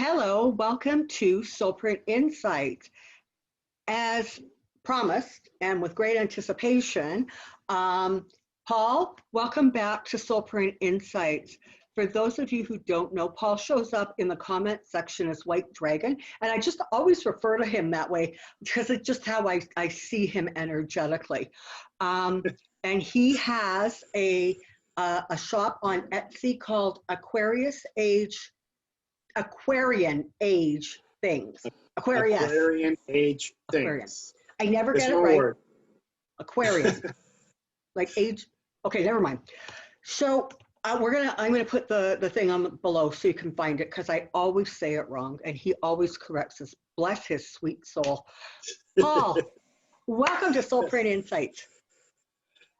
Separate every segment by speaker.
Speaker 1: Hello, welcome to Soulprint Insights. As promised and with great anticipation, Paul, welcome back to Soulprint Insights. For those of you who don't know, Paul shows up in the comment section as White Dragon, and I just always refer to him that way because it's just how I see him energetically. And he has a shop on Etsy called Aquarian Age Things.
Speaker 2: Aquarian Age
Speaker 1: Aquarian.
Speaker 2: Things.
Speaker 1: I never
Speaker 2: It's
Speaker 1: get it
Speaker 2: one
Speaker 1: right.
Speaker 2: word.
Speaker 1: Aquarian. Like age. Okay, never mind. So I'm gonna put the thing on below so you can find it because I always say it wrong and he always corrects us. Bless his sweet soul. Paul, welcome to Soulprint Insights.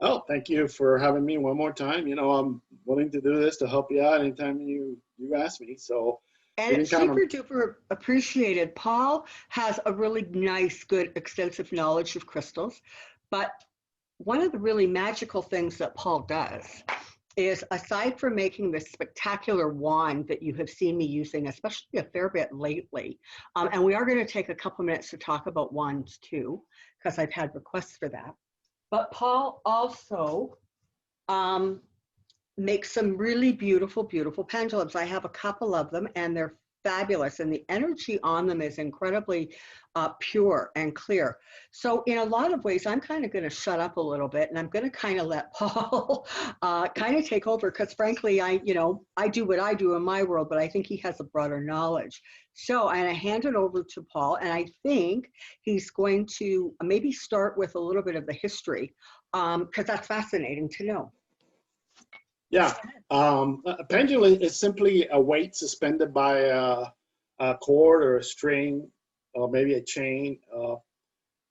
Speaker 2: Oh, thank you for having me one more time. You know, I'm willing to do this to help you out anytime you ask me. So.
Speaker 1: And it's super duper appreciated. Paul has a really nice, good, extensive knowledge of crystals. But one of the really magical things that Paul does is, aside from making this spectacular wand that you have seen me using, especially a fair bit lately, and we are going to take a couple minutes to talk about wands too, because I've had requests for that. But Paul also make some really beautiful, beautiful pendulums. I have a couple of them and they're fabulous. And the energy on them is incredibly pure and clear. So in a lot of ways, I'm kind of going to shut up a little bit and I'm going to kind of let Paul kind of take over because frankly, I do what I do in my world, but I think he has a broader knowledge. So I'm going to hand it over to Paul. And I think he's going to maybe start with a little bit of the history because that's fascinating to know.
Speaker 2: Yeah, a pendulum is simply a weight suspended by a cord or a string or maybe a chain,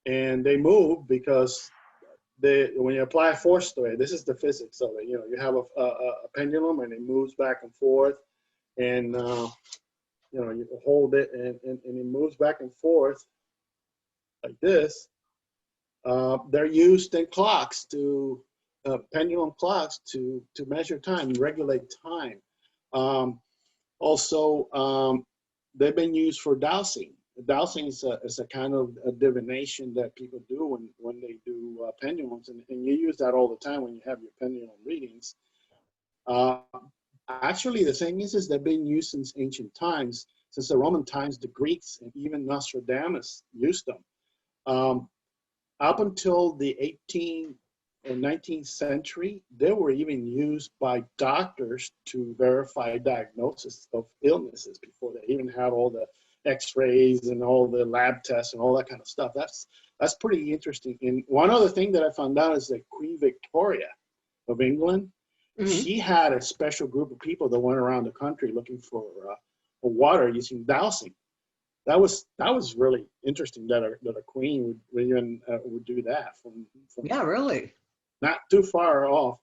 Speaker 2: and they move because when you apply force to it, this is the physics of it. You know, you have a pendulum and it moves back and forth, and you hold it and it moves back and forth like this. They're used in clocks pendulum clocks to measure time, regulate time. Also, they've been used for dowsing. Dowsing is a kind of a divination that people do when they do pendulums, and you use that all the time when you have your pendulum readings. Actually, the thing is they've been used since ancient times. Since the Roman times, the Greeks and even Nostradamus used them. Up until the 18th and 19th century, they were even used by doctors to verify diagnosis of illnesses before they even had all the x-rays and all the lab tests and all that kind of stuff. That's pretty interesting. And one other thing that I found out is that Queen Victoria of England, she had a special group of people that went around the country looking for water using dowsing. That was really interesting that a queen would do that.
Speaker 1: Yeah, really.
Speaker 2: Not too far off.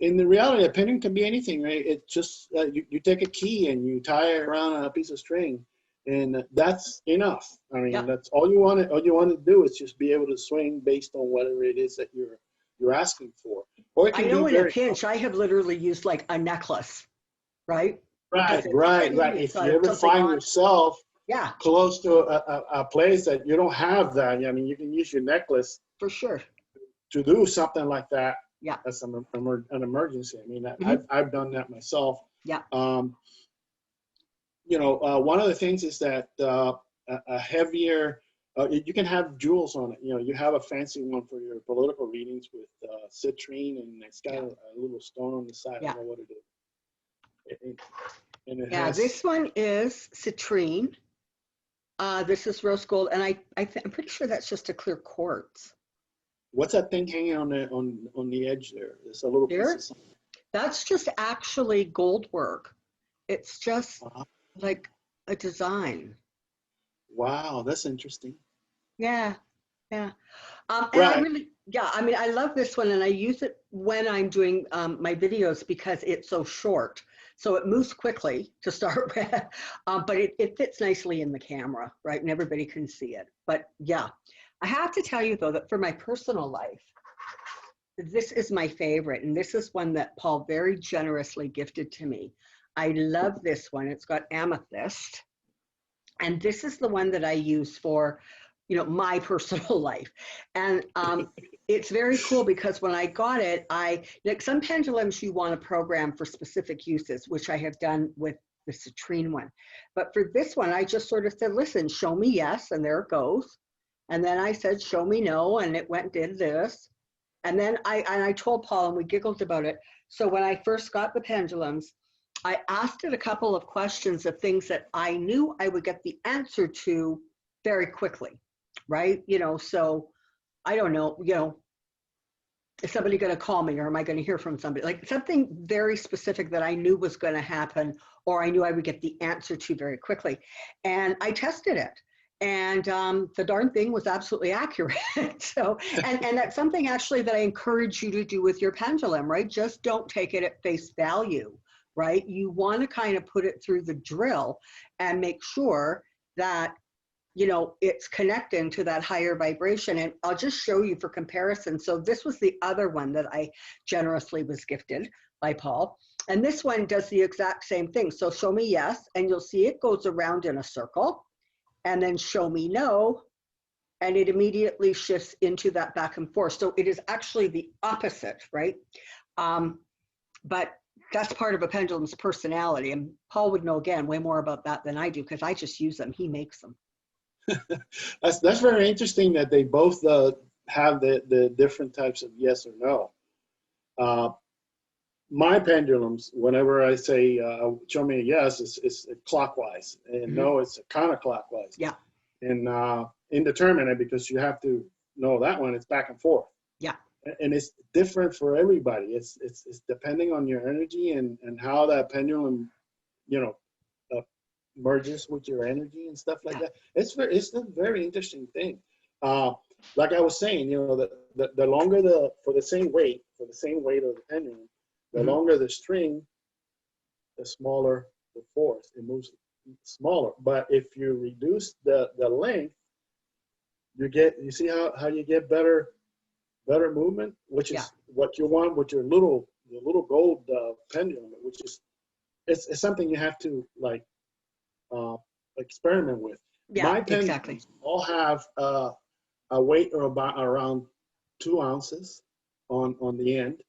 Speaker 2: In the reality, a pendulum can be anything, right? It's just you take a key and you tie it around a piece of string, and that's enough. I mean, that's all you want to do is just be able to swing based on whatever it is that you're asking for. Or it can
Speaker 1: I know
Speaker 2: be
Speaker 1: in a pinch, I have literally used like a necklace, right?
Speaker 2: Right. If you ever find yourself close to a place that you don't have that, I mean, you can use your necklace
Speaker 1: for sure
Speaker 2: to do something like that.
Speaker 1: Yeah,
Speaker 2: that's an emergency. I mean, I've done that myself.
Speaker 1: Yeah.
Speaker 2: One of the things is that a heavier, you can have jewels on it. You know, you have a fancy one for your political readings with citrine, and it's got a little stone on the side. I don't know what it is.
Speaker 1: This one is citrine. This is rose gold, and I'm pretty sure that's just a clear quartz.
Speaker 2: What's that thing hanging on the edge there? It's a little piece of something.
Speaker 1: That's just actually gold work. It's just like a design.
Speaker 2: Wow, that's interesting.
Speaker 1: Yeah. And I really, I mean, I love this one, and I use it when I'm doing my videos because it's so short. So it moves quickly to start with, but it fits nicely in the camera, right? And everybody can see it. But yeah, I have to tell you though that for my personal life, this is my favorite. And this is one that Paul very generously gifted to me. I love this one. It's got amethyst. And this is the one that I use for, you know, my personal life. And it's very cool because when I got it, like some pendulums you want to program for specific uses, which I have done with the citrine one. But for this one, I just sort of said, listen, show me yes, and there it goes. And then I said, show me no, and it went did this. And then I told Paul, and we giggled about it. So when I first got the pendulums, I asked it a couple of questions of things that I knew I would get the answer to very quickly, right? You know, so I don't know, you know, is somebody going to call me, or am I going to hear from somebody? Like something very specific that I knew was going to happen, or I knew I would get the answer to very quickly. And I tested it. And the darn thing was absolutely accurate. So, and that's something actually that I encourage you to do with your pendulum, right? Just don't take it at face value, right? You want to kind of put it through the drill and make sure that, you know, it's connecting to that higher vibration. And I'll just show you for comparison. So this was the other one that I generously was gifted by Paul. And this one does the exact same thing. So show me yes, and you'll see it goes around in a circle. And then show me no, and it immediately shifts into that back and forth. So it is actually the opposite, right? But that's part of a pendulum's personality. And Paul would know, again, way more about that than I do, because I just use them. He makes them.
Speaker 2: That's very interesting that they both have the different types of yes or no. My pendulums, whenever I say show me a yes, it's clockwise, and no, it's counterclockwise.
Speaker 1: Yeah.
Speaker 2: And indeterminate, because you have to know that one, it's back and forth.
Speaker 1: Yeah.
Speaker 2: And it's different for everybody. It's depending on your energy and how that pendulum, you know, merges with your energy and stuff like that. It's a very interesting thing. Like I was saying, you know, the longer for the same weight of the pendulum, the longer the string, the smaller the force. It moves smaller. But if you reduce the length, you see how you get better movement, which is what you want with your little gold pendulum, which is it's something you have to like experiment with.
Speaker 1: Yeah,
Speaker 2: My pendulums
Speaker 1: exactly.
Speaker 2: all have a weight of about around 2 ounces on the end,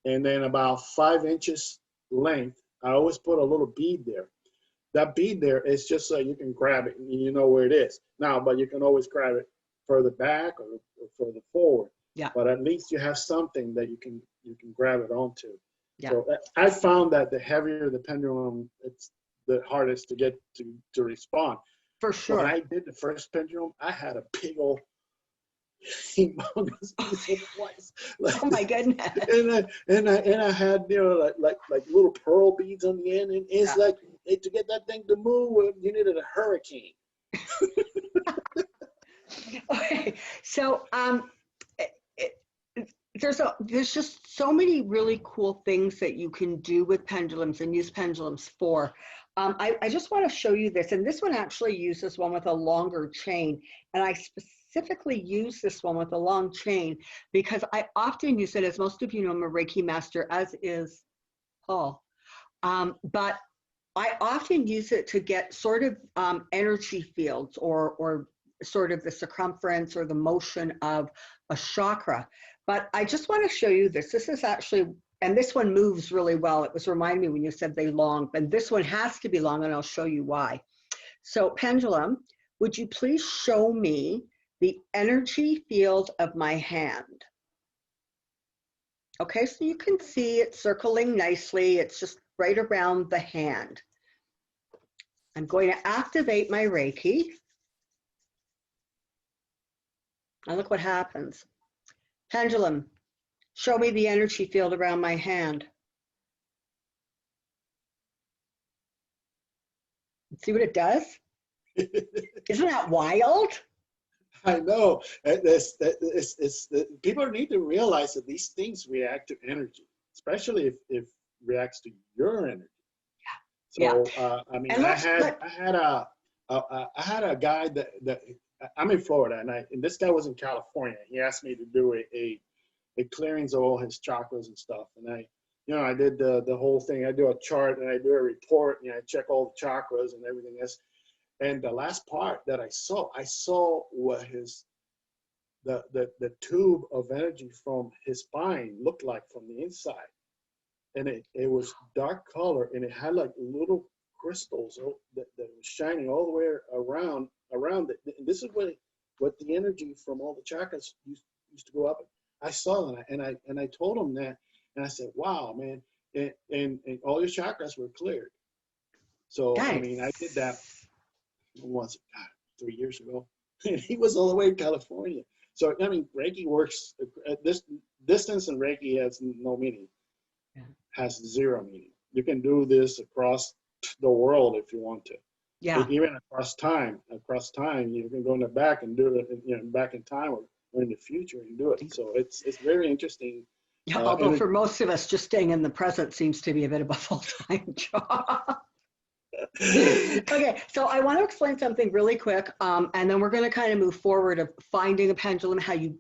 Speaker 2: and then about 5 inches length. I always put a little bead there. That bead there is just so you can grab it and you know where it is. Now, but you can always grab it further back or further forward.
Speaker 1: Yeah.
Speaker 2: But at least you have something that you can grab it onto.
Speaker 1: Yeah.
Speaker 2: So I found that the heavier the pendulum, it's the hardest to get to respond.
Speaker 1: For sure.
Speaker 2: When I did the first pendulum, I had a big old humongous piece of twice. Like,
Speaker 1: oh my goodness.
Speaker 2: And I had, you know, like little pearl beads on the end, and it's like to get that thing to move, you needed a hurricane.
Speaker 1: Okay, so there's just so many really cool things that you can do with pendulums and use pendulums for. I just want to show you this, and this one actually uses one with a longer chain, and I specifically use this one with a long chain because I often use it, as most of you know, I'm a Reiki Master, as is Paul. But I often use it to get sort of energy fields or sort of the circumference or the motion of a chakra. But I just want to show you this. This is actually, and this one moves really well. It was reminding me when you said they long, but this one has to be long, and I'll show you why. So pendulum, would you please show me the energy field of my hand? Okay, so you can see it circling nicely. It's just right around the hand. I'm going to activate my Reiki. And look what happens. Pendulum, show me the energy field around my hand. See what it does? Isn't that wild?
Speaker 2: I know. People need to realize that these things react to energy, especially if it reacts to your energy. So I mean, I had a guy that I'm in Florida, and this guy was in California. He asked me to do a clearings of all his chakras and stuff, and you know, I did the whole thing. I do a chart and I do a report, and I check all the chakras and everything else. And the last part that I saw what the tube of energy from his spine looked like from the inside. And it was dark color, and it had like little crystals that was shining all the way around it. And this is what the energy from all the chakras used to go up. I saw that, and I told him that, and I said, "Wow, man!" And all your chakras were cleared. So
Speaker 1: Nice.
Speaker 2: I mean, I did that once, God, 3 years ago, and he was all the way in California. So I mean, Reiki works at this distance, and Reiki has no meaning.
Speaker 1: Yeah.
Speaker 2: Has zero meaning. You can do this across the world if you want to.
Speaker 1: Yeah.
Speaker 2: Even across time, you can go in the back and do it, you know, back in time or in the future and do it. So it's very interesting.
Speaker 1: Yeah, although for most of us, just staying in the present seems to be a bit of a full-time job. Okay, so I want to explain something really quick, and then we're going to kind of move forward of finding a pendulum, how you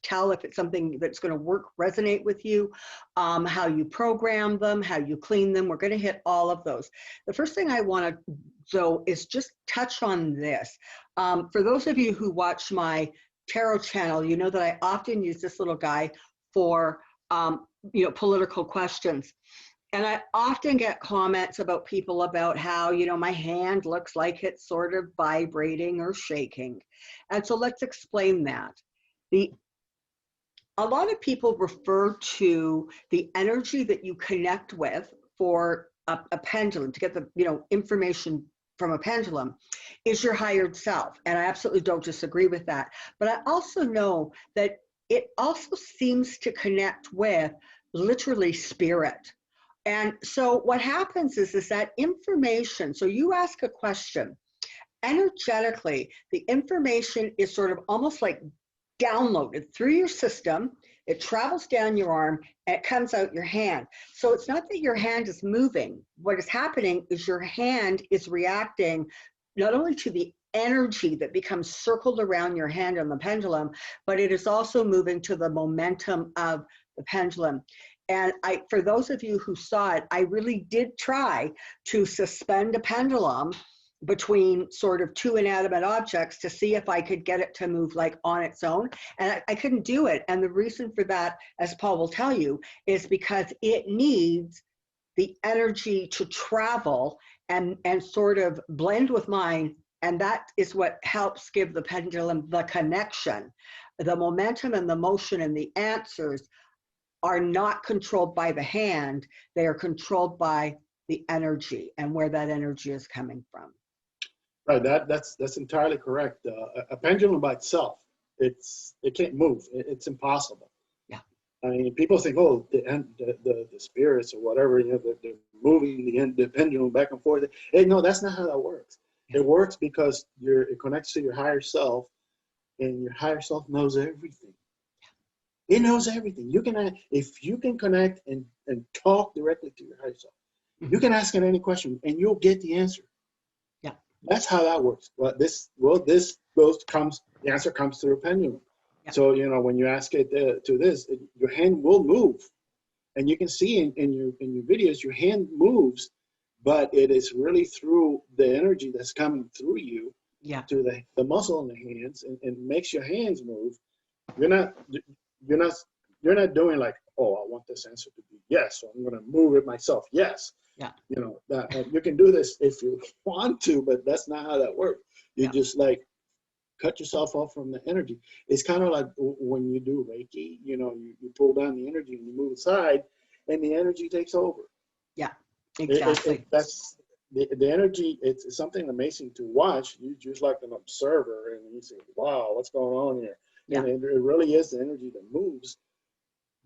Speaker 1: tell if it's something that's going to work, resonate with you, how you program them, how you clean them. We're going to hit all of those. The first thing I want to, though, is just touch on this. For those of you who watch my tarot channel, you know that I often use this little guy for, you know, political questions. And I often get comments about people about how, you know, my hand looks like it's sort of vibrating or shaking. And so let's explain that. A lot of people refer to the energy that you connect with for a pendulum, to get the, you know, information from a pendulum, is your higher self. And I absolutely don't disagree with that. But I also know that it also seems to connect with literally spirit. And so what happens is that information, so you ask a question, energetically, the information is sort of almost like downloaded through your system. It travels down your arm and it comes out your hand. So it's not that your hand is moving. What is happening is your hand is reacting not only to the energy that becomes circled around your hand on the pendulum, but it is also moving to the momentum of the pendulum. And for those of you who saw it, I really did try to suspend a pendulum between sort of two inanimate objects to see if I could get it to move like on its own. And I couldn't do it. And the reason for that, as Paul will tell you, is because it needs the energy to travel and sort of blend with mine. And that is what helps give the pendulum the connection. The momentum and the motion and the answers are not controlled by the hand. They are controlled by the energy and where that energy is coming from.
Speaker 2: Right, that's entirely correct. A pendulum by itself, it can't move. It's impossible.
Speaker 1: Yeah.
Speaker 2: I mean, people think, oh, the spirits or whatever, you know, they're moving the pendulum back and forth. Hey, no, that's not how that works. Yeah. It works because it connects to your higher self, and your higher self knows everything. It knows everything. If you can connect and talk directly to your higher self, you can ask it any question and you'll get the answer.
Speaker 1: Yeah,
Speaker 2: that's how that works. But the answer comes through a pendulum. Yeah. So you know when you ask it to this, your hand will move, and you can see in your videos your hand moves, but it is really through the energy that's coming through you, yeah, to the muscle in the hands, and makes your hands move. You're not doing like, oh, I want this answer to be yes, so I'm going to move it myself. Yes. Yeah. You know, that you can do this if you want to, but that's not how that works. You just like cut yourself off from the energy. It's kind of like when you do Reiki, you know, you pull down the energy and you move aside and the energy takes over. Yeah, exactly. That's the energy. It's something amazing to watch. You just like an observer and you say, wow, what's going on here? Yeah. And it really is the energy that moves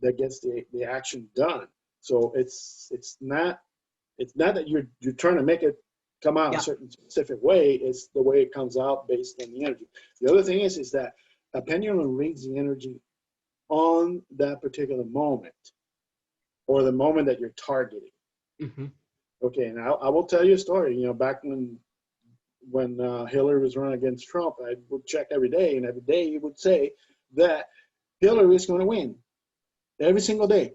Speaker 2: that gets the action done. So it's not that you're trying to make it come out a certain specific way. It's the way it comes out based on the energy. The other thing is that a pendulum reads the energy on that particular moment or the moment that you're targeting. Mm-hmm. Okay, and I will tell you a story. You know, back when Hillary was running against Trump, I would check every day, and every day he would say that Hillary is going to win. Every single day.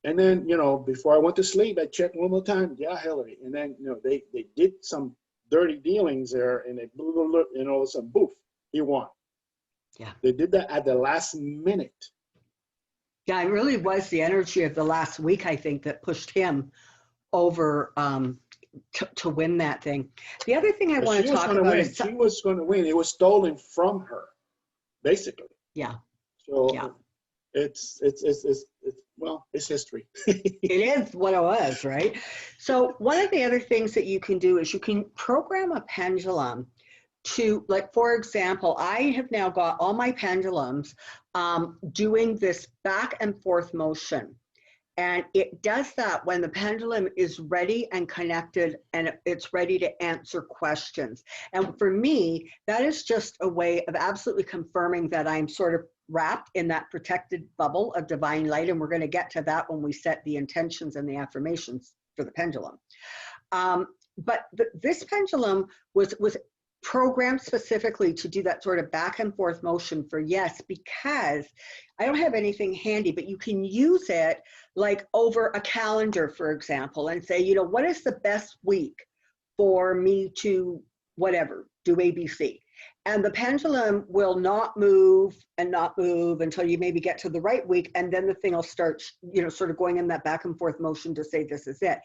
Speaker 2: And then, you know, before I went to sleep, I checked one more time. Yeah, Hillary. And then, you know, they did some dirty dealings there, and they blew, blew, blew, you know, some boof, he won.
Speaker 1: Yeah.
Speaker 2: They did that at the last minute.
Speaker 1: Yeah, it really was the energy of the last week, I think, that pushed him over to win that thing. The other thing I
Speaker 2: But
Speaker 1: want
Speaker 2: she
Speaker 1: to
Speaker 2: was
Speaker 1: talk
Speaker 2: going to
Speaker 1: about
Speaker 2: win.
Speaker 1: is,
Speaker 2: She was going to win. It was stolen from her, basically.
Speaker 1: yeah,
Speaker 2: So
Speaker 1: yeah.
Speaker 2: it's well, it's history.
Speaker 1: It is what it was, right? So one of the other things that you can do is you can program a pendulum to, like, for example, I have now got all my pendulums doing this back and forth motion. And it does that when the pendulum is ready and connected and it's ready to answer questions. And for me, that is just a way of absolutely confirming that I'm sort of wrapped in that protected bubble of divine light. And we're going to get to that when we set the intentions and the affirmations for the pendulum. But this pendulum was programmed specifically to do that sort of back and forth motion for yes, because I don't have anything handy, but you can use it like over a calendar, for example, and say, you know, what is the best week for me to whatever, do ABC. And the pendulum will not move and not move until you maybe get to the right week. And then the thing will start, you know, sort of going in that back and forth motion to say, this is it.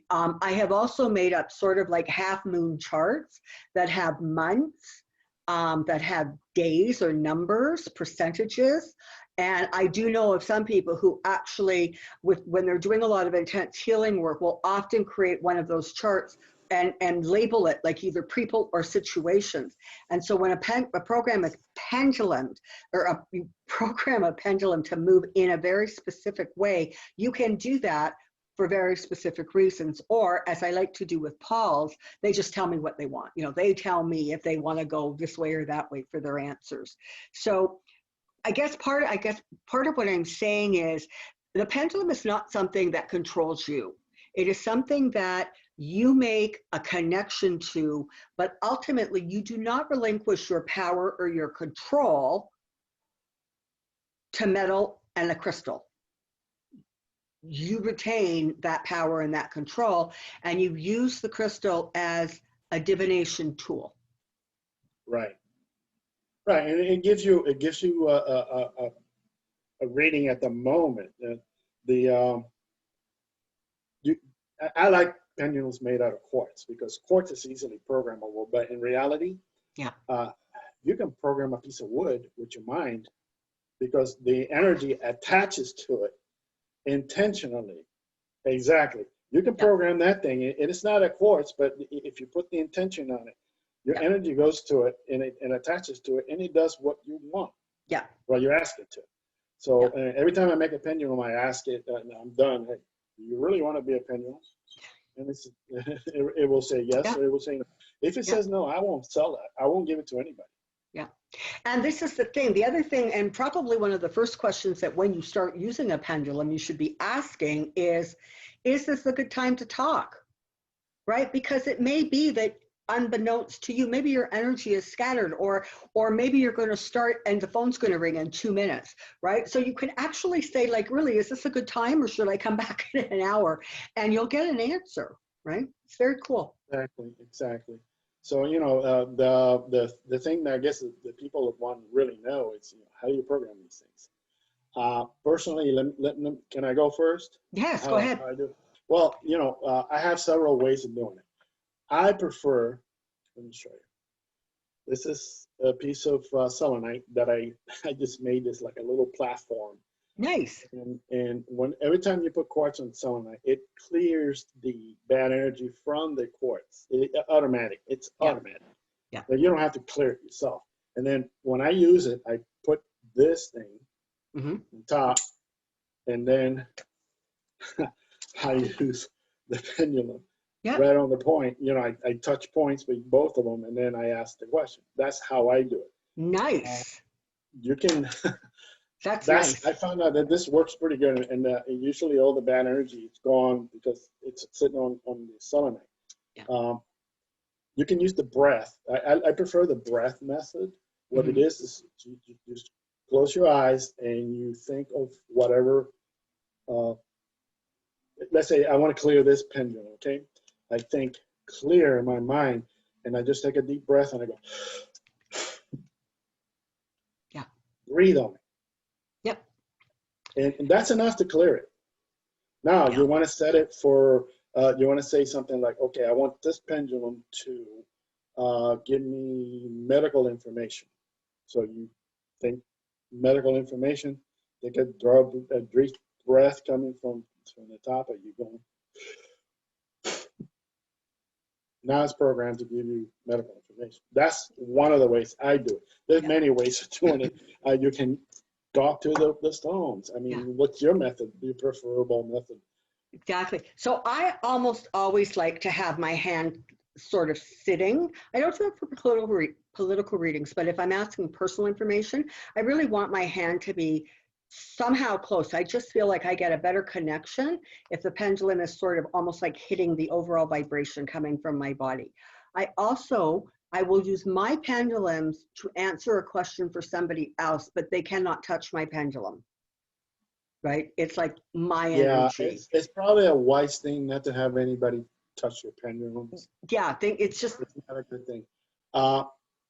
Speaker 1: I have also made up sort of like half moon charts that have months, that have days or numbers, percentages. And I do know of some people who actually, when they're doing a lot of intense healing work, will often create one of those charts and label it like either people or situations. And so when a program is pendulum, or you program a pendulum to move in a very specific way, you can do that for very specific reasons. Or as I like to do with Paul's, they just tell me what they want. You know, they tell me if they want to go this way or that way for their answers. So I guess part of what I'm saying is the pendulum is not something that controls you. It is something that you make a connection to, but ultimately you do not relinquish your power or your control to metal and a crystal. You retain that power and that control, and you use the crystal as a divination tool.
Speaker 2: Right. Right, and it gives you a rating at the moment. I like pendulums made out of quartz because quartz is easily programmable. But in reality,
Speaker 1: Yeah,
Speaker 2: you can program a piece of wood with your mind because the energy attaches to it intentionally. Exactly. You can program that thing, and it's not a quartz, but if you put the intention on it, your energy goes to it and it attaches to it, and it does what you want.
Speaker 1: Yeah.
Speaker 2: Well, you ask it to. So every time I make a pendulum, I ask it, and I'm done. Hey, do you really want to be a pendulum? And it will say yes, or it will say no. If it says no, I won't sell that. I won't give it to anybody.
Speaker 1: Yeah. And this is the thing. The other thing, and probably one of the first questions that when you start using a pendulum, you should be asking is this a good time to talk? Right? Because it may be that unbeknownst to you, maybe your energy is scattered, or maybe you're going to start and the phone's going to ring in 2 minutes, right? So you can actually say, like, really, is this a good time, or should I come back in an hour? And you'll get an answer, right? It's very cool.
Speaker 2: Exactly. So, you know, the thing that I guess the people would want to really know is, you know, how do you program these things? Personally, can I go first?
Speaker 1: Yes, go ahead.
Speaker 2: I do. Well, you know, I have several ways of doing it. I prefer, let me show you. This is a piece of selenite that I just made this like a little platform.
Speaker 1: Nice.
Speaker 2: And every time you put quartz on selenite, it clears the bad energy from the quartz. Automatic. It's automatic.
Speaker 1: Yeah.
Speaker 2: But you don't have to clear it yourself. And then when I use it, I put this thing on top, and then I use the pendulum right on the point. You know, I touch points with both of them, and then I ask the question. That's how I do it.
Speaker 1: Nice.
Speaker 2: You can.
Speaker 1: That's nice.
Speaker 2: I found out that this works pretty good, and usually all the bad energy is gone because it's sitting on the selenite.
Speaker 1: Yeah.
Speaker 2: You can use the breath. I prefer the breath method. What it is you just close your eyes and you think of whatever let's say I want to clear this pendulum, okay? I think clear in my mind, and I just take a deep breath and I go,
Speaker 1: Yeah.
Speaker 2: breathe on it.
Speaker 1: Yep.
Speaker 2: And that's enough to clear it. Now,
Speaker 1: Yeah.
Speaker 2: you want to set it for, you want to say something like, okay, I want this pendulum to give me medical information. So you think medical information, take a deep breath coming from the top of you going. Now it's programmed to give you medical information. That's one of the ways I do it. There's many ways of doing it. You can talk to the stones. I mean, what's your method, your preferable method?
Speaker 1: Exactly. So I almost always like to have my hand sort of sitting. I don't do it for political readings, but if I'm asking personal information, I really want my hand to be somehow close. I just feel like I get a better connection if the pendulum is sort of almost like hitting the overall vibration coming from my body. I will use my pendulums to answer a question for somebody else, but they cannot touch my pendulum. Right? It's like my energy.
Speaker 2: It's probably a wise thing not to have anybody touch your pendulums.
Speaker 1: Yeah, I think it's
Speaker 2: not a good thing.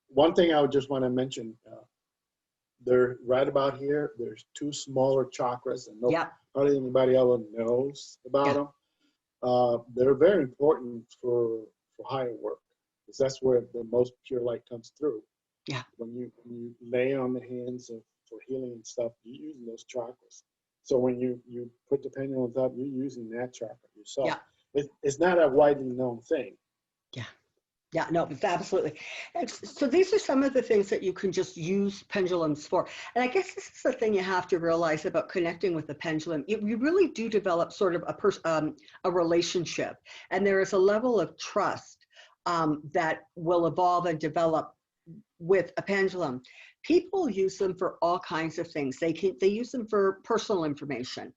Speaker 2: One thing I would just want to mention, they're right about here. There's two smaller chakras, and hardly anybody ever knows about them. They're very important for higher work, because that's where the most pure light comes through.
Speaker 1: Yeah.
Speaker 2: When you lay on the hands for healing and stuff, you're using those chakras. So when you put the pendulums up, you're using that chakra yourself. Yeah. It's not a widely known thing.
Speaker 1: Yeah. Yeah, no, it's absolutely. So these are some of the things that you can just use pendulums for. And I guess this is the thing you have to realize about connecting with the pendulum. You really do develop sort of a relationship. And there is a level of trust that will evolve and develop with a pendulum. People use them for all kinds of things. They use them for personal information.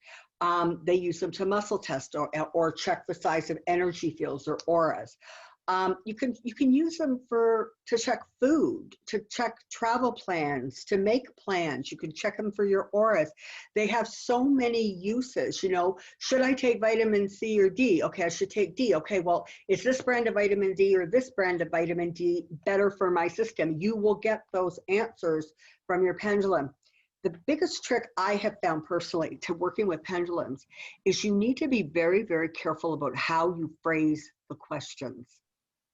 Speaker 1: They use them to muscle test or check the size of energy fields or auras. You can use them to check food, to check travel plans, to make plans. You can check them for your auras. They have so many uses. You know, should I take vitamin C or D? Okay, I should take D. Okay, well, is this brand of vitamin D or this brand of vitamin D better for my system? You will get those answers from your pendulum. The biggest trick I have found personally to working with pendulums is you need to be very, very careful about how you phrase the questions.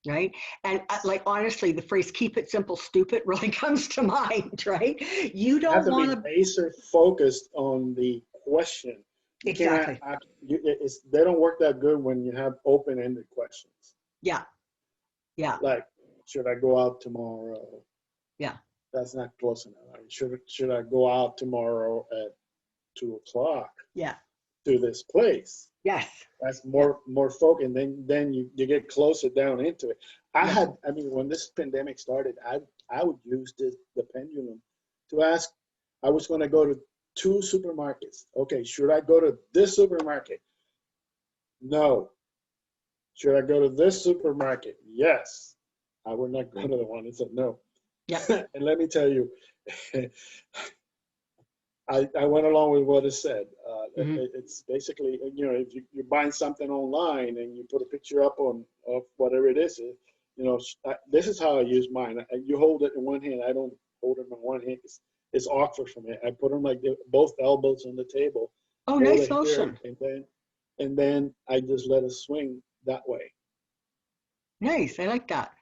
Speaker 1: Right? And like, honestly, the phrase "keep it simple, stupid" really comes to mind, right? You don't want
Speaker 2: to be laser focused on the question.
Speaker 1: Exactly.
Speaker 2: They don't work that good when you have open-ended questions.
Speaker 1: Yeah. Yeah.
Speaker 2: Like, should I go out tomorrow?
Speaker 1: Yeah.
Speaker 2: That's not close enough. I mean, should I go out tomorrow at 2:00?
Speaker 1: Yeah.
Speaker 2: To this place?
Speaker 1: Yes.
Speaker 2: That's more focused, and then you get closer down into it. I mean, when this pandemic started, I would use the pendulum to ask. I was going to go to 2 supermarkets. Okay, should I go to this supermarket? No. Should I go to this supermarket? Yes. I would not go to the one that said no.
Speaker 1: Yeah.
Speaker 2: And let me tell you, I went along with what it said. It's basically, you know, if you're buying something online and you put a picture up of whatever it is, you know, this is how I use mine. You hold it in one hand. I don't hold it in one hand. It's awkward for me. I put them like both elbows on the table.
Speaker 1: Oh, nice motion.
Speaker 2: And then I just let it swing that way.
Speaker 1: Nice. I like that.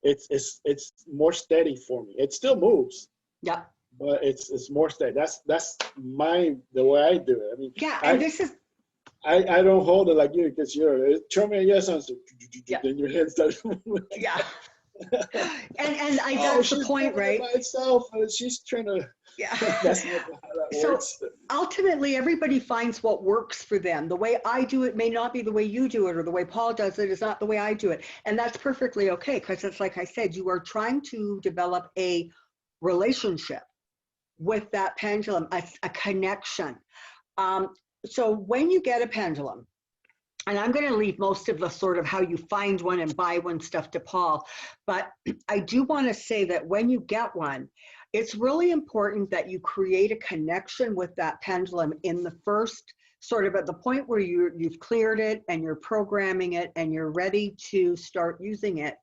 Speaker 2: It's more steady for me. It still moves.
Speaker 1: Yeah.
Speaker 2: But it's more steady. That's the way I do it. I mean,
Speaker 1: this is.
Speaker 2: I don't hold it like you, because you're show me a yes answer. Then your head starts moving.
Speaker 1: Yeah. and that's the point, right?
Speaker 2: By itself, and she's trying to.
Speaker 1: Yeah.
Speaker 2: That's not how that works.
Speaker 1: So ultimately, everybody finds what works for them. The way I do it may not be the way you do it, or the way Paul does it is not the way I do it, and that's perfectly okay, because it's like I said, you are trying to develop a relationship with that pendulum, a connection. So when you get a pendulum, and I'm going to leave most of the sort of how you find one and buy one stuff to Paul, but I do want to say that when you get one, it's really important that you create a connection with that pendulum in the first sort of at the point where you've cleared it and you're programming it and you're ready to start using it,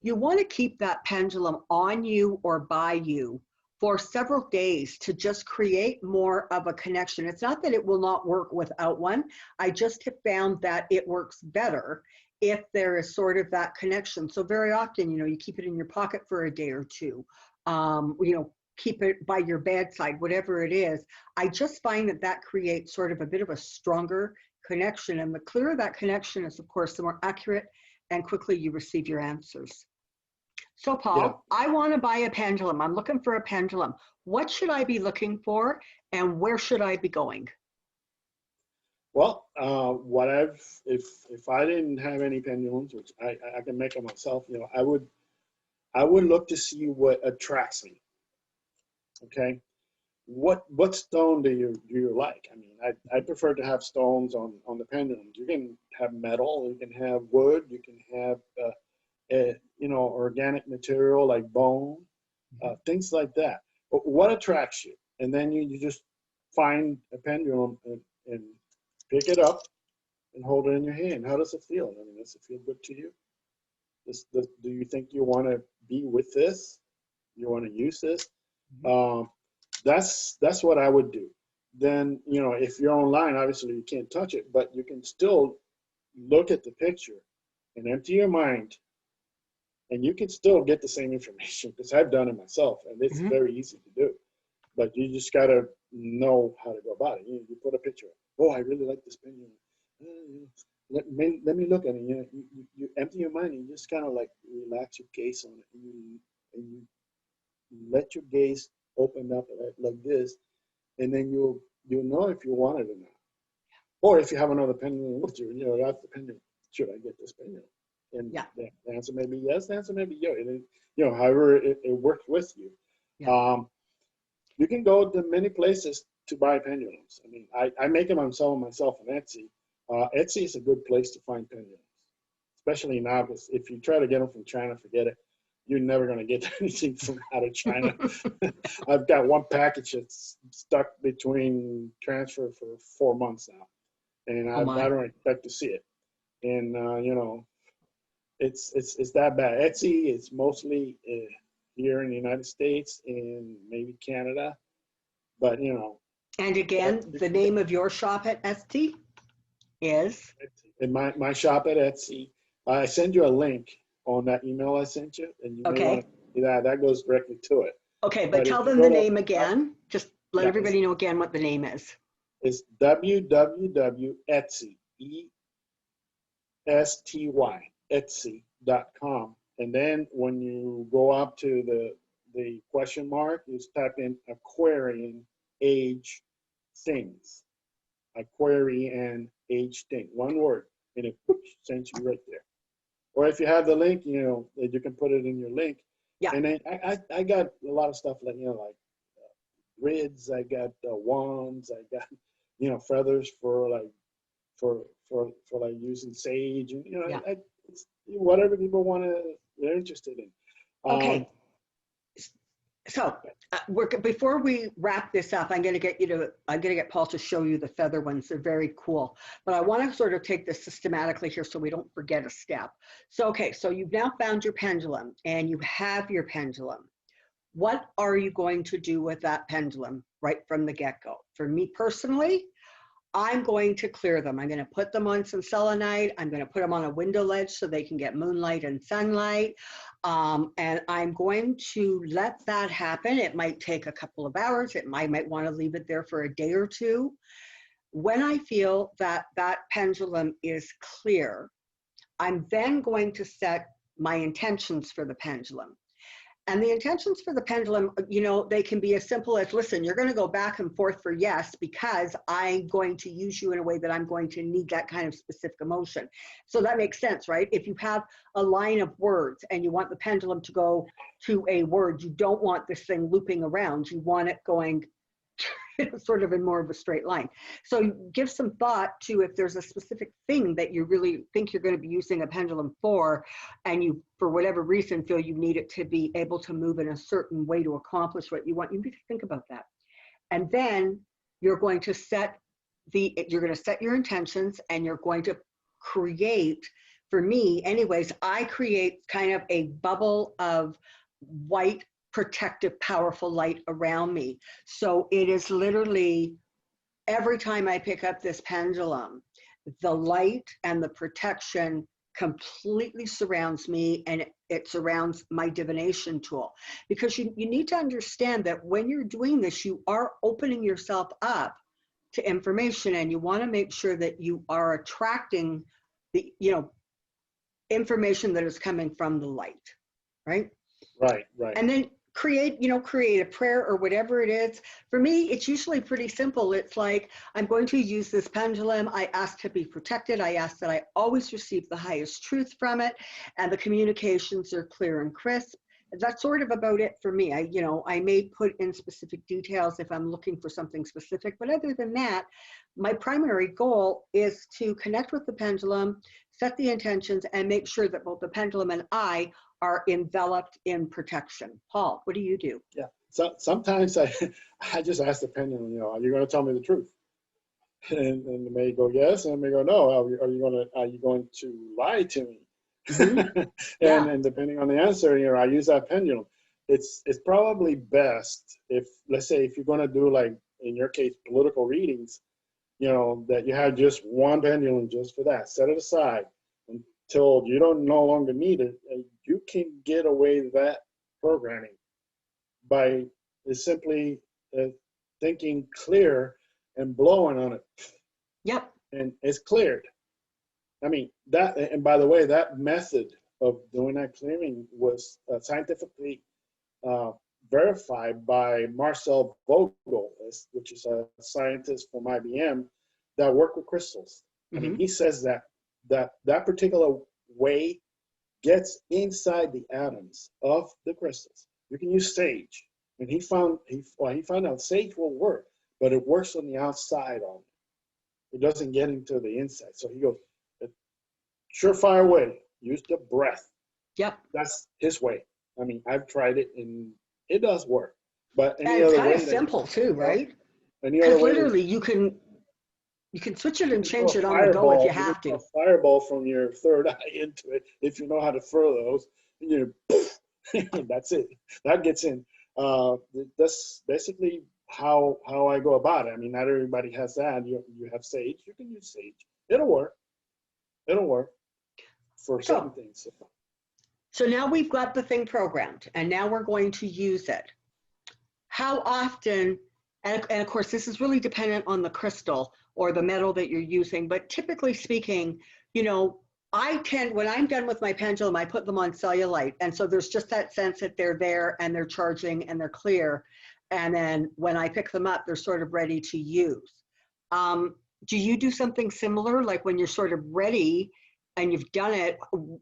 Speaker 1: you want to keep that pendulum on you or by you for several days to just create more of a connection. It's not that it will not work without one. I just have found that it works better if there is sort of that connection. So very often, you know, you keep it in your pocket for a day or two, you know, keep it by your bedside, whatever it is. I just find that that creates sort of a bit of a stronger connection. And the clearer that connection is, of course, the more accurate and quickly you receive your answers. So Paul,
Speaker 2: Yeah.
Speaker 1: I want to buy a pendulum. I'm looking for a pendulum. What should I be looking for and where should I be going?
Speaker 2: Well, if I didn't have any pendulums, which I can make them myself, you know, I would look to see what attracts me. Okay, what stone do you like? I mean, I prefer to have stones on the pendulums. You can have metal, you can have wood, you can have you know, organic material like bone, things like that. But what attracts you? And then you just find a pendulum and pick it up and hold it in your hand. How does it feel? I mean, does it feel good to you? Do you think you want to be with this? You want to use this? That's what I would do. Then, you know, if you're online, obviously you can't touch it, but you can still look at the picture and empty your mind, and you can still get the same information, because I've done it myself, and it's very easy to do. But you just got to know how to go about it. You put a picture up. Oh, I really like this pendulum. Let me look at it. You empty your mind and you just kind of like relax your gaze on it, and you let your gaze open up like this, and then you'll know if you want it or not. Or if you have another pendulum with you, you know, that's the pendulum. Should I get this pendulum? And the answer may be yes, the answer may be no. And you know, however it works with you. Yeah. You can go to many places to buy pendulums. I mean, I make them myself on Etsy. Etsy is a good place to find pendulums, especially now, because if you try to get them from China, forget it. You're never going to get anything from out of China. I've got one package that's stuck between transfer for 4 months now, and I don't expect to see it. And you know, it's that bad. Etsy is mostly here in the United States and maybe Canada, but you know.
Speaker 1: And again, the name of your shop at Etsy is?
Speaker 2: And my shop at Etsy. I send you a link on that email I sent you, and you may want to see that. That goes directly to it.
Speaker 1: Okay, but tell them the name again. Just let everybody know again what the name is.
Speaker 2: It's www.etsy, ESTY, Etsy.com. And then when you go up to the question mark, you just type in Aquarian age things. Aquarian age thing. One word, and it sends you right there. Or if you have the link, you know, you can put it in your link. Yeah. And then I got a lot of stuff like, you know, like grids. I got wands. I got, you know, feathers for like like using sage, and you know, it's whatever people they're interested in.
Speaker 1: Okay. So before we wrap this up, I'm going to get Paul to show you the feather ones. They're very cool, but I want to sort of take this systematically here so we don't forget a step. So, okay, so you've now found your pendulum and you have your pendulum. What are you going to do with that pendulum right from the get-go? For me personally, I'm going to clear them. I'm going to put them on some selenite. I'm going to put them on a window ledge so they can get moonlight and sunlight. And I'm going to let that happen. It might take a couple of hours. I might want to leave it there for a day or two. When I feel that that pendulum is clear, I'm then going to set my intentions for the pendulum. And the intentions for the pendulum, you know, they can be as simple as, listen, you're going to go back and forth for yes, because I'm going to use you in a way that I'm going to need that kind of specific emotion. So that makes sense, right? If you have a line of words and you want the pendulum to go to a word, you don't want this thing looping around. You want it going sort of in more of a straight line. So give some thought to if there's a specific thing that you really think you're going to be using a pendulum for, and you, for whatever reason, feel you need it to be able to move in a certain way to accomplish what you want. You need to think about that. And then you're going to set you're going to set your intentions, and you're going to create, for me anyways, I create kind of a bubble of white, protective, powerful light around me. So it is literally, every time I pick up this pendulum, the light and the protection completely surrounds me, and it surrounds my divination tool. Because you need to understand that when you're doing this, you are opening yourself up to information, and you want to make sure that you are attracting the, information that is coming from the light, right?
Speaker 2: Right, right.
Speaker 1: And then create a prayer or whatever it is. For me, it's usually pretty simple. It's like, I'm going to use this pendulum. I ask to be protected. I ask that I always receive the highest truth from it, and the communications are clear and crisp. That's sort of about it for me. I may put in specific details if I'm looking for something specific, but other than that, my primary goal is to connect with the pendulum, set the intentions, and make sure that both the pendulum and I are enveloped in protection. Paul, what do you do?
Speaker 2: Yeah. So sometimes I just ask the pendulum, are you going to tell me the truth? And it may go yes, and it may go no. Are you going to lie to me?
Speaker 1: Mm-hmm. Yeah.
Speaker 2: And depending on the answer, I use that pendulum. It's probably best if, let's say, if you're going to do, like in your case, political readings, that you have just one pendulum just for that. Set it aside until you don't no longer need it, and you can get away with that programming by simply thinking clear and blowing on it.
Speaker 1: Yep.
Speaker 2: And it's cleared. I mean, that, and by the way, that method of doing that clearing was scientifically verified by Marcel Vogel, which is a scientist from IBM that worked with crystals.
Speaker 1: Mm-hmm.
Speaker 2: I mean, he says that particular way gets inside the atoms of the crystals. You can use sage, and he found out sage will work, but it works on the outside only. It doesn't get into the inside. So he goes, surefire way, use the breath.
Speaker 1: Yep.
Speaker 2: That's his way. I mean, I've tried it, and it does work. But any
Speaker 1: And it's
Speaker 2: other
Speaker 1: kind
Speaker 2: way
Speaker 1: of simple too, right?
Speaker 2: Any other
Speaker 1: Because
Speaker 2: way
Speaker 1: literally you can switch it and
Speaker 2: throw
Speaker 1: change
Speaker 2: a
Speaker 1: it on the go if you
Speaker 2: you
Speaker 1: have
Speaker 2: can throw
Speaker 1: to.
Speaker 2: a fireball from your third eye into it if you know how to throw those. That's it. That gets in. That's basically how I go about it. I mean, not everybody has that. You have sage. You can use sage. It'll work. It'll work for certain things.
Speaker 1: So now we've got the thing programmed, and now we're going to use it. How often, and of course, this is really dependent on the crystal or the metal that you're using, but typically speaking, I tend, when I'm done with my pendulum, I put them on cellulite. And so there's just that sense that they're there and they're charging and they're clear. And then when I pick them up, they're sort of ready to use. Do you do something similar? Like when you're sort of ready and you've done it,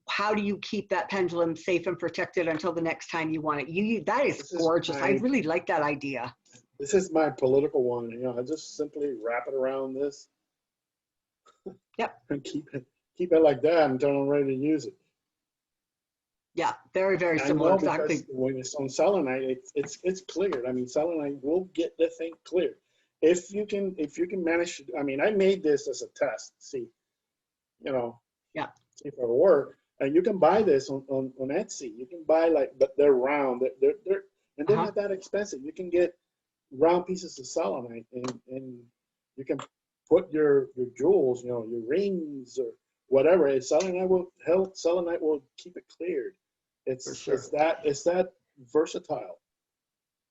Speaker 1: how do you keep that pendulum safe and protected until the next time you want it? That is gorgeous. I really like that idea.
Speaker 2: This is my political one. I just simply wrap it around this.
Speaker 1: Yep.
Speaker 2: And keep it like that until I'm ready to use it.
Speaker 1: Yeah, very, very similar.
Speaker 2: I know,
Speaker 1: exactly.
Speaker 2: Because when it's on selenite, it's cleared. I mean, selenite will get the thing cleared. If you can manage to, I mean, I made this as a test. See,
Speaker 1: yeah,
Speaker 2: see if it'll work. And you can buy this on Etsy. You can buy but they're round. They're not that expensive. You can get round pieces of selenite, and you can put your jewels, your rings or whatever. Selenite will keep it cleared. It's that versatile.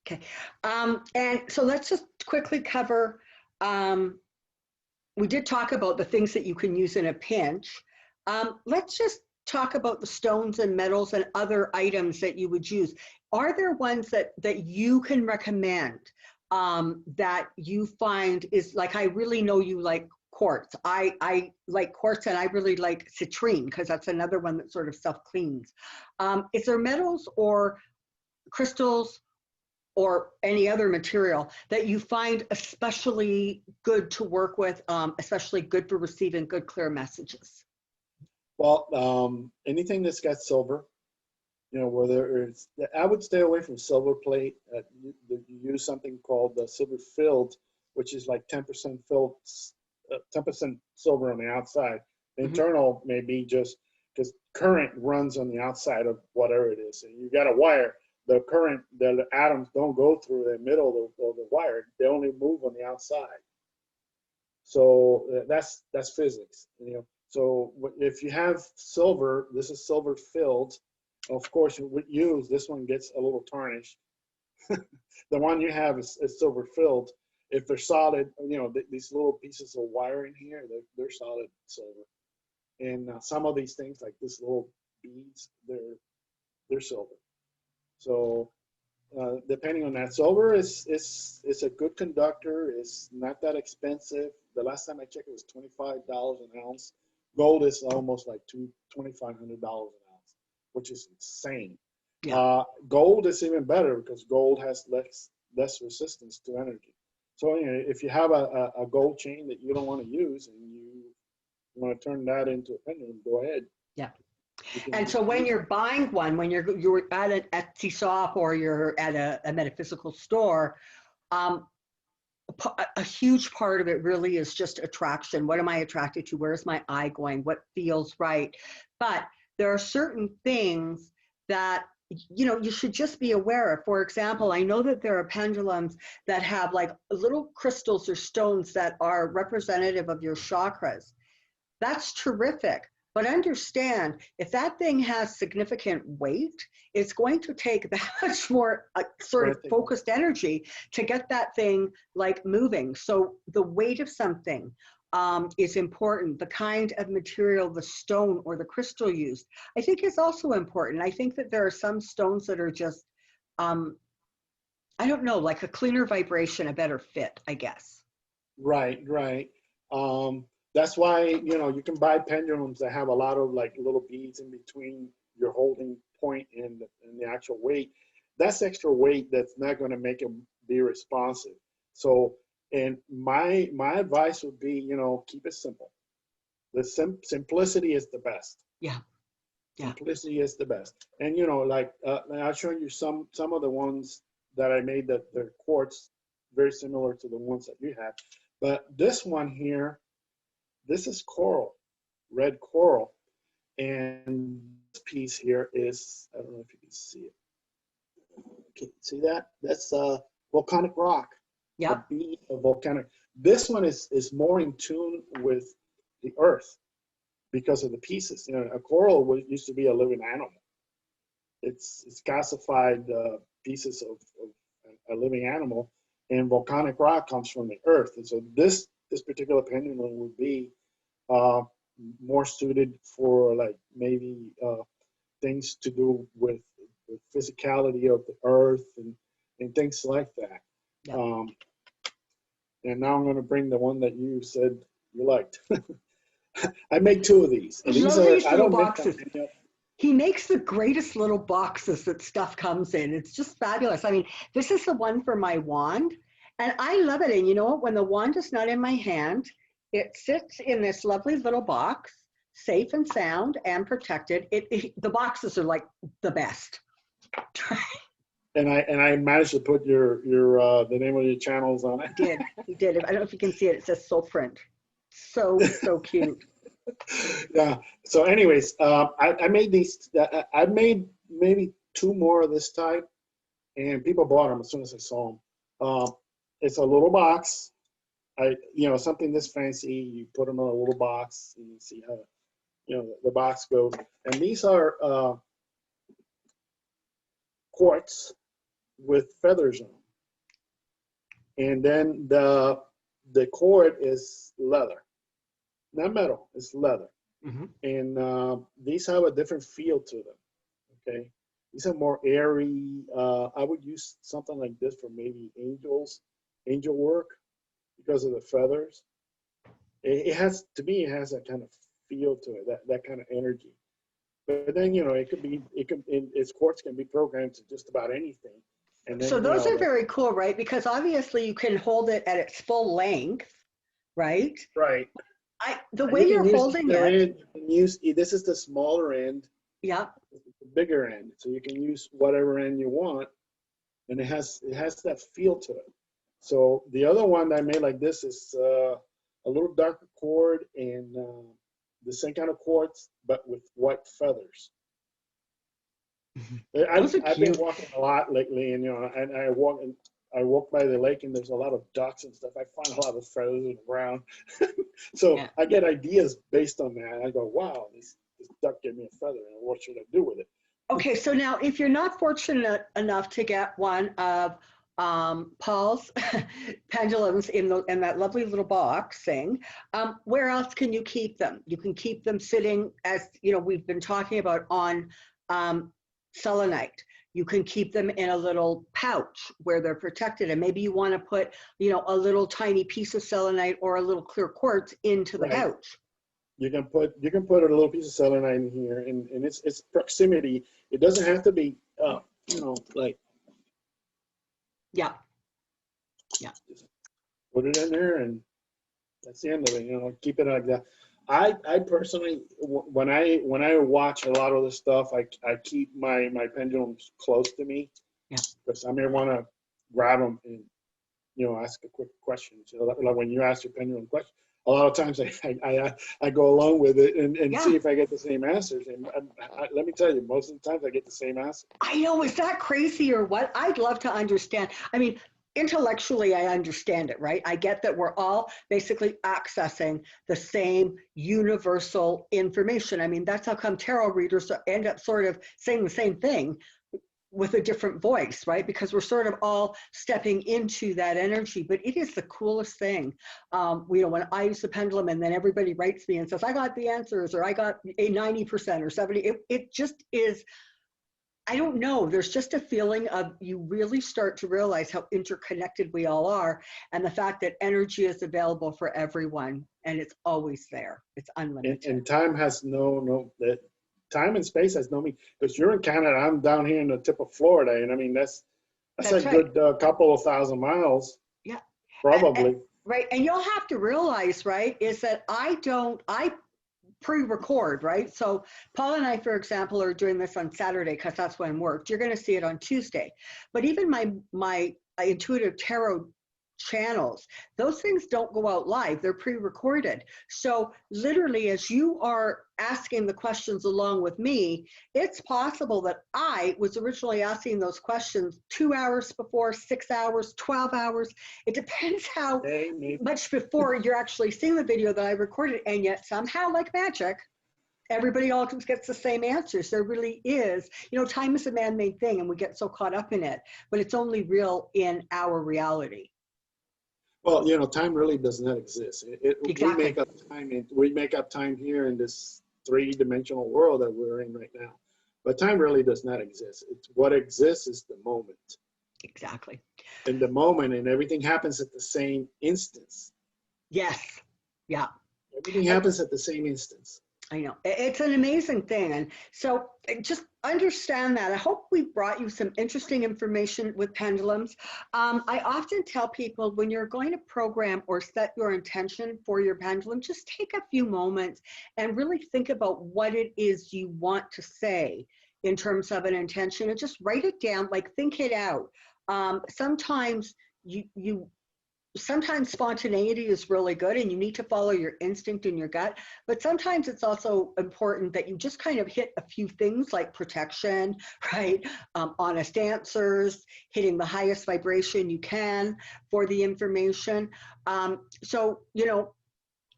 Speaker 1: Okay, and so let's just quickly cover. We did talk about the things that you can use in a pinch. Let's just talk about the stones and metals and other items that you would use. Are there ones that you can recommend that you find is like, I really know you like quartz. I like quartz, and I really like citrine because that's another one that sort of self-cleans. Is there metals or crystals or any other material that you find especially good to work with, especially good for receiving good, clear messages?
Speaker 2: Well, anything that's got silver, whether it's, I would stay away from silver plate. You use something called the silver filled, which is like 10% filled 10% silver on the outside. The
Speaker 1: Mm-hmm.
Speaker 2: internal may be just because current runs on the outside of whatever it is. And you got a wire, the current, the atoms don't go through the middle of the wire. They only move on the outside. So that's physics, you know. So if you have silver, this is silver filled. Of course, with use, this one gets a little tarnished. The one you have is silver filled. If they're solid, you know, these little pieces of wire in here, they're solid silver. And some of these things, like this little beads, they're silver. So depending on that, silver is a good conductor. It's not that expensive. The last time I checked, it was $25 an ounce. Gold is almost like $2,500 an ounce, which is insane.
Speaker 1: Yeah.
Speaker 2: Gold is even better because gold has less resistance to energy. So you know, if you have a gold chain that you don't want to use and you want to turn that into a pendulum, go ahead.
Speaker 1: Yeah. And so when you're buying one, when you're at an Etsy shop or you're at a metaphysical store, a huge part of it really is just attraction. What am I attracted to? Where's my eye going? What feels right? But there are certain things that, you know, you should just be aware of. For example, I know that there are pendulums that have like little crystals or stones that are representative of your chakras. That's terrific. But understand, if that thing has significant weight, it's going to take that much more sort of focused energy to get that thing like moving. So the weight of something is important. The kind of material, the stone or the crystal used, I think is also important. I think that there are some stones that are just, I don't know, like a cleaner vibration, a better fit, I guess.
Speaker 2: Right, right. That's why, you know, you can buy pendulums that have a lot of like little beads in between your holding point and the actual weight. That's extra weight that's not going to make them be responsive. So, and my advice would be, you know, keep it simple. The simplicity is the best.
Speaker 1: Yeah. Yeah.
Speaker 2: Simplicity is the best. And, you know, like I'll show you some of the ones that I made that they're quartz, very similar to the ones that you have. But this one here, this is coral, red coral. And this piece here is, I don't know if you can see it. Okay, see that? That's volcanic rock.
Speaker 1: Yeah.
Speaker 2: A bead of volcanic. This one is more in tune with the earth because of the pieces. You know, a coral used to be a living animal. It's calcified pieces of a living animal, and volcanic rock comes from the earth. And so this particular pendulum would be more suited for like maybe things to do with the physicality of the earth and things like that. Yeah. And now I'm going to bring the one that you said you liked. I make two of these. And
Speaker 1: these
Speaker 2: I don't
Speaker 1: boxes.
Speaker 2: Make them.
Speaker 1: He makes the greatest little boxes that stuff comes in. It's just fabulous. I mean, this is the one for my wand, and I love it. And you know what? When the wand is not in my hand, it sits in this lovely little box, safe and sound and protected. The boxes are like the best.
Speaker 2: And I managed to put your the name of your channels on it.
Speaker 1: You did. I don't know if you can see it. It says Soulprint. So cute.
Speaker 2: Yeah. So, anyways, I made these. I made maybe two more of this type, and people bought them as soon as I saw them. It's a little box. You know, something this fancy. You put them in a little box, and you see how, you know, the box goes. And these are quartz with feathers on them. And then the cord is leather, not metal. It's leather. Mm-hmm. And these have a different feel to them. Okay, these are more airy. I would use something like this for maybe angel work because of the feathers. It has, to me, it has that kind of feel to it, that kind of energy. But then, you know, its quartz can be programmed to just about anything. And then,
Speaker 1: so those are very cool, right? Because obviously you can hold it at its full length, right?
Speaker 2: Right.
Speaker 1: The way you're holding it.
Speaker 2: You can use, this is the smaller end.
Speaker 1: Yeah.
Speaker 2: The bigger end. So you can use whatever end you want. And it has that feel to it. So the other one that I made like this is a little darker cord and the same kind of quartz, but with white feathers.
Speaker 1: Those are
Speaker 2: I've been
Speaker 1: cute.
Speaker 2: walking a lot lately, and and I walk by the lake, and there's a lot of ducks and stuff. I find a lot of feathers in the ground, so
Speaker 1: Yeah.
Speaker 2: I get ideas based on that. I go, wow, this duck gave me a feather, and what should I do with it?
Speaker 1: Okay, so now if you're not fortunate enough to get one of Paul's pendulums in that lovely little box thing, where else can you keep them? You can keep them sitting, as you know, we've been talking about, on selenite. You can keep them in a little pouch where they're protected, and maybe you want to put, you know, a little tiny piece of selenite or a little clear quartz into the
Speaker 2: Right.
Speaker 1: pouch.
Speaker 2: You can put a little piece of selenite in here, and it's proximity. It doesn't have to be, you know, like
Speaker 1: Yeah, yeah.
Speaker 2: just put it in there, and that's the end of it. You know, keep it like that. I personally, when I watch a lot of this stuff, I keep my pendulums close to me.
Speaker 1: Yeah.
Speaker 2: Because I may want to grab them and, you know, ask a quick question. So like when you ask your pendulum question, a lot of times I go along with it and
Speaker 1: Yeah.
Speaker 2: see if I get the same answers. And let me tell you, most of the times I get the same answer.
Speaker 1: I know, is that crazy or what? I'd love to understand. I mean, intellectually, I understand it, right? I get that we're all basically accessing the same universal information. I mean, that's how come tarot readers end up sort of saying the same thing with a different voice, right? Because we're sort of all stepping into that energy. But it is the coolest thing. You know, when I use the pendulum and then everybody writes me and says, I got the answers, or I got a 90% or 70, it just is, I don't know. There's just a feeling of, you really start to realize how interconnected we all are, and the fact that energy is available for everyone, and it's always there. It's unlimited.
Speaker 2: And time has that time and space has no meaning. Because you're in Canada, I'm down here in the tip of Florida, and I mean that's a
Speaker 1: That's right.
Speaker 2: good couple of thousand miles,
Speaker 1: Yeah.
Speaker 2: probably.
Speaker 1: Right. And you'll have to realize, right, is that I pre-record, right? So Paul and I, for example, are doing this on Saturday because that's when it worked. You're going to see it on Tuesday. But even my intuitive tarot channels, those things don't go out live. They're pre-recorded. So literally, as you are asking the questions along with me, it's possible that I was originally asking those questions 2 hours before, 6 hours, 12 hours. It depends how much before you're actually seeing the video that I recorded, and yet somehow, like magic, everybody always gets the same answers. There really is, you know, time is a man-made thing, and we get so caught up in it, but it's only real in our reality.
Speaker 2: Well, you know, time really does not exist.
Speaker 1: Exactly.
Speaker 2: We make up time here in this three-dimensional world that we're in right now. But time really does not exist. What exists is the moment.
Speaker 1: Exactly.
Speaker 2: In the moment, and everything happens at the same instance.
Speaker 1: Yes. Yeah.
Speaker 2: Everything happens at the same instance.
Speaker 1: I know. It's an amazing thing. And so just understand that. I hope we brought you some interesting information with pendulums. I often tell people, when you're going to program or set your intention for your pendulum, just take a few moments and really think about what it is you want to say in terms of an intention, and just write it down, like think it out. Sometimes sometimes spontaneity is really good, and you need to follow your instinct and your gut, but sometimes it's also important that you just kind of hit a few things like protection, right? Honest answers, hitting the highest vibration you can for the information. So, you know,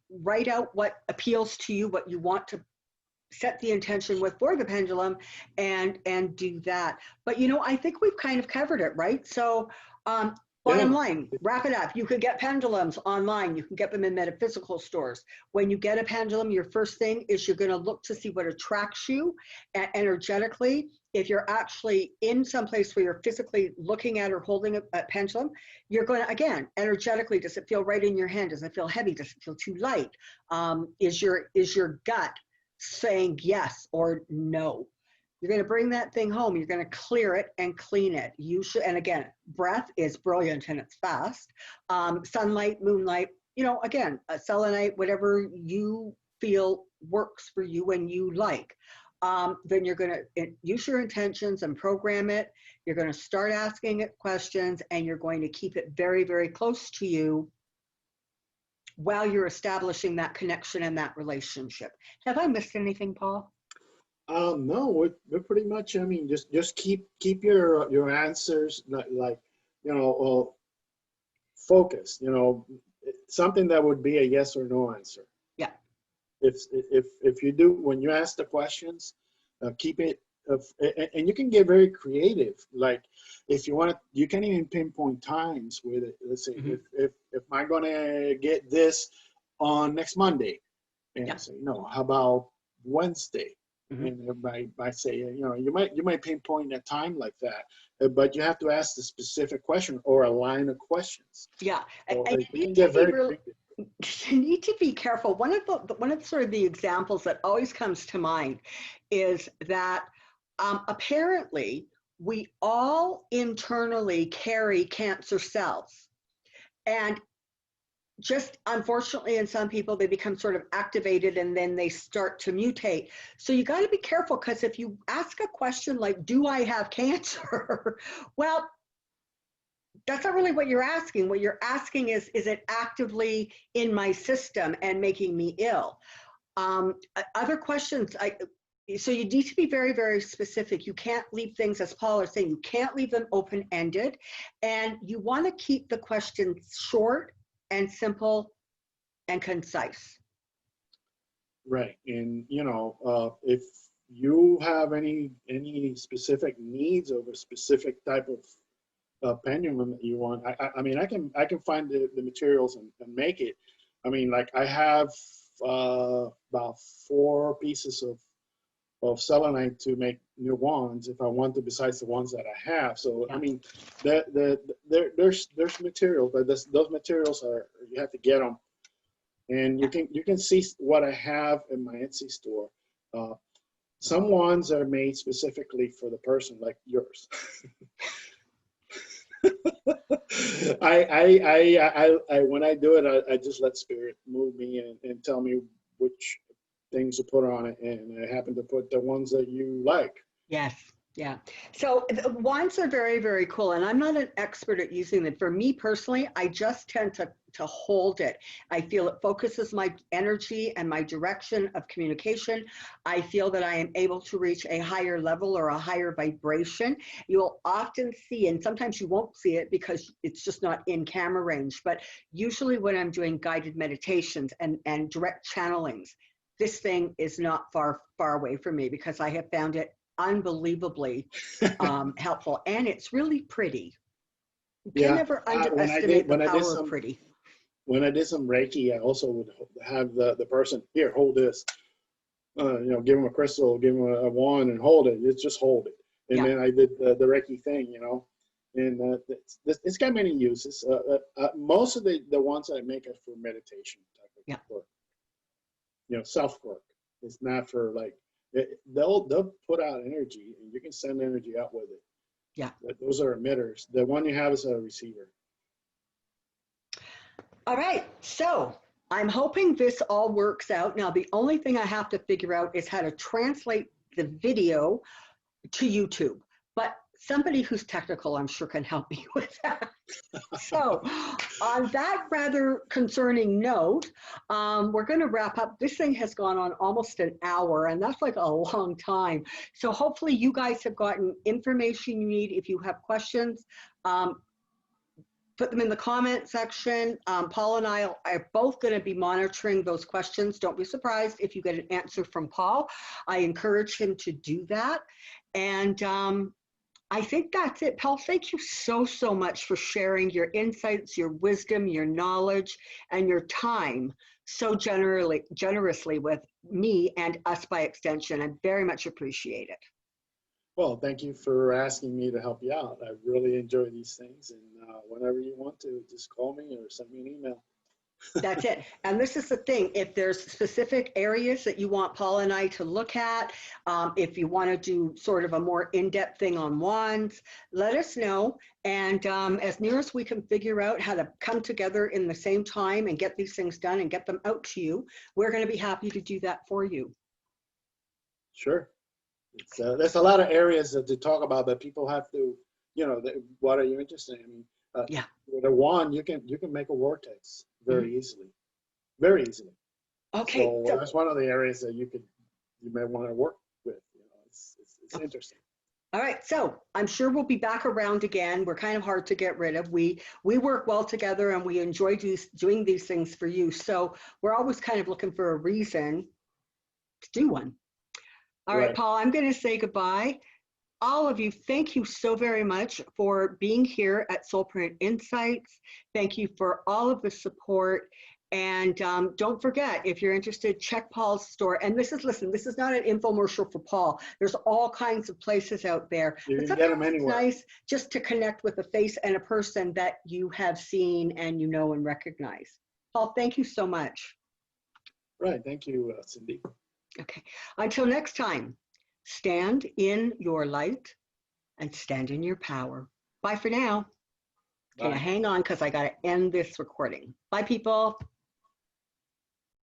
Speaker 1: write out what appeals to you, what you want to set the intention with for the pendulum, and do that. But, you know, I think we've kind of covered it, right? So, bottom line, wrap it up. You can get pendulums online. You can get them in metaphysical stores. When you get a pendulum, your first thing is you're going to look to see what attracts you energetically. If you're actually in some place where you're physically looking at or holding a pendulum, you're going to, again, energetically, does it feel right in your hand? Does it feel heavy? Does it feel too light? Is your gut saying yes or no? You're going to bring that thing home. You're going to clear it and clean it. You should, and again, breath is brilliant and it's fast. Sunlight, moonlight, you know, again, selenite, whatever you feel works for you and you like. Then you're going to use your intentions and program it. You're going to start asking it questions, and you're going to keep it very, very close to you while you're establishing that connection and that relationship. Have I missed anything, Paul?
Speaker 2: No, we're pretty much. I mean, just keep your answers like focused. Something that would be a yes or no answer.
Speaker 1: Yeah.
Speaker 2: If you do, when you ask the questions, keep it. And you can get very creative. Like if you want to, you can even pinpoint times with it. Let's say if I'm gonna get this on next Monday, and say no, how about Wednesday? And by say, you might pinpoint a time like that, but you have to ask the specific question or a line of questions.
Speaker 1: Yeah,
Speaker 2: So
Speaker 1: and
Speaker 2: you can get very creative.
Speaker 1: you need to be careful. One of sort of the examples that always comes to mind is that apparently we all internally carry cancer cells, and just unfortunately in some people they become sort of activated and then they start to mutate. So you got to be careful, because if you ask a question like, do I have cancer? Well, that's not really what you're asking. What you're asking is it actively in my system and making me ill? Other questions, so you need to be very, very specific. You can't leave things, as Paul is saying, you can't leave them open-ended, and you want to keep the questions short and simple and concise.
Speaker 2: Right, and if you have any specific needs of a specific type of pendulum that you want, I mean, I can find the materials and make it. I mean, like I have about 4 pieces of selenite to make new wands if I want to, besides the ones that I have. So I mean, there's materials, but those materials are, you have to get them, and you can see what I have in my Etsy store. Some wands are made specifically for the person, like yours. When I do it, I just let spirit move me and tell me which things to put on it, and I happen to put the ones that you like.
Speaker 1: Yes. Yeah. So the wands are very, very cool. And I'm not an expert at using them. For me personally, I just tend to hold it. I feel it focuses my energy and my direction of communication. I feel that I am able to reach a higher level or a higher vibration. You'll often see, and sometimes you won't see it because it's just not in camera range, but usually when I'm doing guided meditations and direct channelings, this thing is not far away from me, because I have found it unbelievably helpful, and it's really pretty. You can never underestimate the power of pretty.
Speaker 2: When I did some Reiki, I also would have the person, here, hold this, give them a crystal, give them a wand and hold it. It's just hold it. And then I did the Reiki thing, and it's got many uses. Most of the ones I make are for meditation type of work. Self work. It's not for like, they'll put out energy, and you can send energy out with it.
Speaker 1: Yeah.
Speaker 2: But those are emitters. The one you have is a receiver.
Speaker 1: All right. So I'm hoping this all works out. Now, the only thing I have to figure out is how to translate the video to YouTube. But somebody who's technical, I'm sure, can help me with that. So on that rather concerning note, we're going to wrap up. This thing has gone on almost an hour, and that's like a long time. So hopefully you guys have gotten information you need. If you have questions, put them in the comment section. Paul and I are both going to be monitoring those questions. Don't be surprised if you get an answer from Paul. I encourage him to do that. And I think that's it. Paul, thank you so much for sharing your insights, your wisdom, your knowledge, and your time so generously with me and us by extension. I very much appreciate it.
Speaker 2: Well, thank you for asking me to help you out. I really enjoy these things, and whenever you want to, just call me or send me an email.
Speaker 1: That's it. And this is the thing. If there's specific areas that you want Paul and I to look at, if you want to do sort of a more in-depth thing on wands, let us know. And as near as we can figure out how to come together in the same time and get these things done and get them out to you, we're going to be happy to do that for you.
Speaker 2: Sure. There's a lot of areas to talk about, but people have to, what are you interested in? I mean, with a wand, you can make a vortex very easily. very easily.
Speaker 1: Okay.
Speaker 2: So that's one of the areas that you may want to work with. It's interesting.
Speaker 1: All right, so I'm sure we'll be back around again. We're kind of hard to get rid of. We work well together, and we enjoy doing these things for you. So we're always kind of looking for a reason to do one. All right, Paul, I'm going to say goodbye. All of you, thank you so very much for being here at Soulprint Insights. Thank you for all of the support. And don't forget, if you're interested, check Paul's store. And this is not an infomercial for Paul. There's all kinds of places out there.
Speaker 2: You can get them anywhere.
Speaker 1: It's nice just to connect with a face and a person that you have seen and you know and recognize. Paul, thank you so much.
Speaker 2: Right, thank you, Cyndy.
Speaker 1: Okay, until next time, stand in your light and stand in your power. Bye for now.
Speaker 2: Bye.
Speaker 1: Okay, hang on because I got to end this recording. Bye, people.